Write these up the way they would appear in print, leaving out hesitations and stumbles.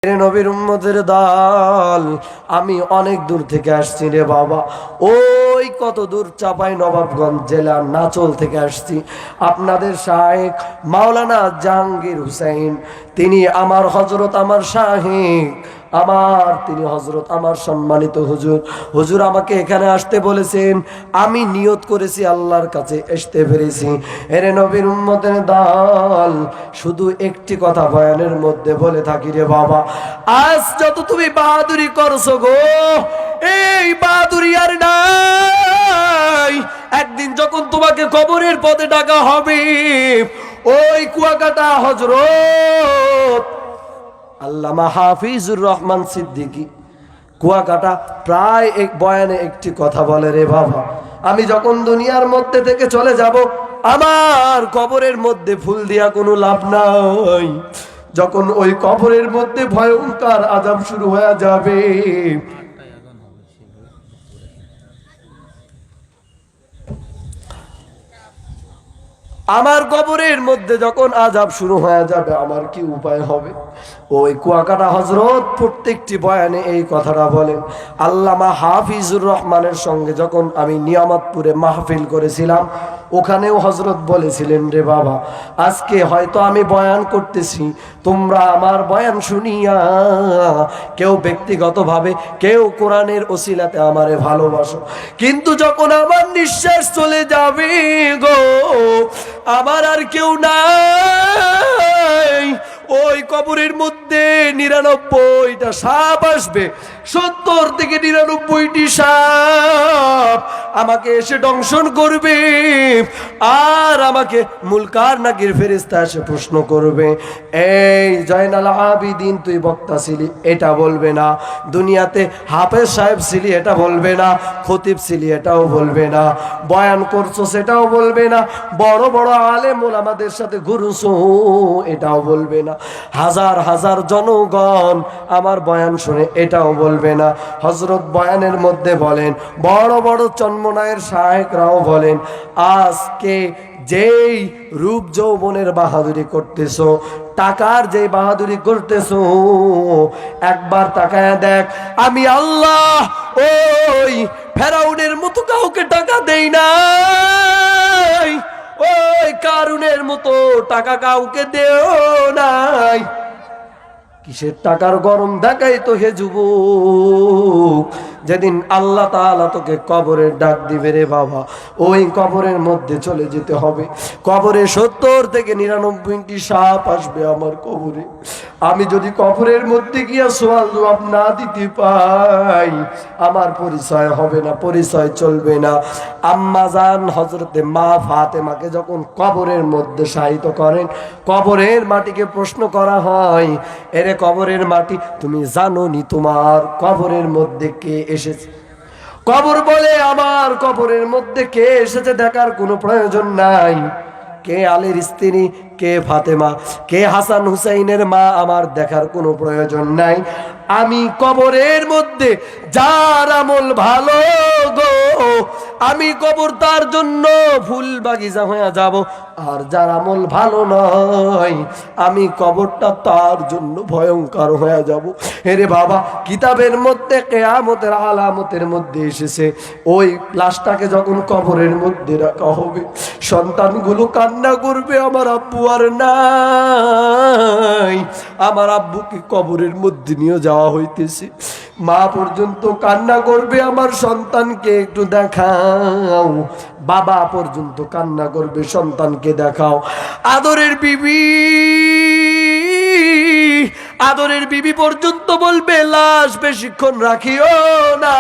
নবীর উম্মতের দল, আমি অনেক দূর থেকে আসছি রে বাবা। ওই কত দূর, চাপাই নবাবগঞ্জ জেলা নাচল থেকে আসছি। আপনাদের শায়েখ মাওলানা জাহাঙ্গীর হুসাইন, তিনি আমার হযরত, আমার শাহেখ, তিনি হযরত আমার সম্মানিত হুজুর। হুজুর আমাকে এখানে আসতে বলেছেন, আমি নিয়ত করেছি, আল্লাহর কাছে আসতে পেরেছি। এরে নবীর উম্মতের দল, শুধু একটি কথা বয়ানের মধ্যে বলে থাকি রে বাবা, আজ যত তুমি বাহাদুরি করছো গো, এই বাহাদুরি আর নাই। একদিন যখন তোমাকে কবরের পথে ডাকা হবে, ওই কুয়াকাটা হযরত আল্লামা হাফিজুর রহমান সিদ্দিকী কুয়াকাটা প্রায় এক বয়ানে একটি কথা বলে রে বাবা, আমি যখন দুনিয়ার মধ্যে থেকে চলে যাব, আমার কবরের মধ্যে ফুল দিয়া কোনো লাভ নাই। যখন ওই কবরের মধ্যে ভয়ঙ্কর আযাব শুরু হয়ে যাবে, আমার কবরের মধ্যে যখন আযাব শুরু হয়ে যাবে, আমার কি উপায় হবে? ওই কুয়াকাটা হযরত প্রত্যেকটি বয়ানে এই কথাটা বলেন। আল্লামা হাফিজুর রহমানের সঙ্গে যখন আমি নিয়ামতপুরে মাহফিল করেছিলাম, ওখানেও হযরত বলেছিলেন, রে বাবা, আজকে হয়তো আমি বয়ান করতেছি, তোমরা আমার বয়ান শুনিয়া কেউ ব্যক্তিগতভাবে, কেউ কোরআনের ওসিলাতে আমারে ভালোবাসো, কিন্তু যখন আমার নিঃশ্বাস চলে যাবে গো, আমার আর কেউ নাই। ওই কবরের মধ্যে ৯৯টা সাপ আসবে, ৭০ থেকে ৯৯টি সাপ আমাকে এসে দংশন করবে, আর আমাকে মুলকার নাকির ফেরেশতা এসে প্রশ্ন করবে, এই জয়নাল আবিদিন, তুই বক্তা ছিলি, এটা বলবে না। দুনিয়াতে হাফেজ সাহেব ছিলি, এটা বলবে না। খতিব ছিলি, এটাও বলবে না। বয়ান করছো, সেটাও বলবে না। বড় বড় আলেম ওলামাদের সাথে ঘুরছো, এটাও বলবে না। হাজার হাজার জনগণ আমার বয়ান শুনে, এটাও বলবে না। হযরত বয়ানের মধ্যে বলেন, বড় বড় চন্মনায়ের শায়েখরাও বলেন, আজকে যেই রূপ যৌবনের বাহাদুরি করতেছো, টাকার যে বাহাদুরি করতেছো, একবার তাকায় দেখ, আমি আল্লাহ ওই ফেরাউনের মতো কাউকে টাকা দেই নাই, ওই কারুনের মতো টাকা কাউকে দেও নাই। কিসের টাকার গরম দেখাই তো হে যুবক, যেদিন আল্লাহ তাআলা তোকে কবরের ডাক দিবে রে বাবা, ওই কবরের মধ্যে চলে যেতে হবে। কবরে ৭০ থেকে ৯৯টি সাপ আসবে আমার কবরে। আমি যদি কবরের মধ্যে গিয়া সওয়াল জবাব না দিতে পাই, আমার পরিচয় হবে না, পরিচয় চলবে না। আম্মা জান হযরতে মা ফাতেমাকে যখন কবরের মধ্যে শায়িত করেন, কবরের মাটিকে প্রশ্ন করা হয়, এরে কবরের মাটি, তুমি জানো নি তোমার কবরের মধ্যে কে এসেছে? কবর বলে, আমার কবরের মধ্যে কে এসেছে দেখার কোনো প্রয়োজন নাই। কে আলীর স্ত্রী, কে ফাতেমা, কে হাসান হুসাইনের মা, আমার দেখার কোনো প্রয়োজন নাই। আমি কবরের মধ্যে যার আমল ভালো গো, আমি কবর তার জন্য ফুল বাগিচা হয়ে যাব, আর যার আমল ভালো নয়, আমি কবরটা তার জন্য ভয়ঙ্কর হয়ে যাব। হেরে বাবা, কিতাবের মধ্যে কিয়ামতের আলামতের মধ্যে এসেছে, ওই লাশটাকে যখন কবরের মধ্যে রাখা হবে, সন্তানগুলো কান্না করবে, আমার আব্বু আর নাই, আমার আব্বুকে কবরের মধ্যে নিয়ে যাওয়া হইতেছে। মা পর্যন্ত কান্না করবে, আমার সন্তানকে একটু দেখাও। বাবা পর্যন্ত কান্না করবে, সন্তানকে দেখাও। আদরের বিবি পর্যন্ত বলবে, লাশ বেশিক্ষণ রাখিও না,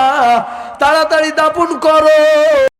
তাড়াতাড়ি দাফন করো।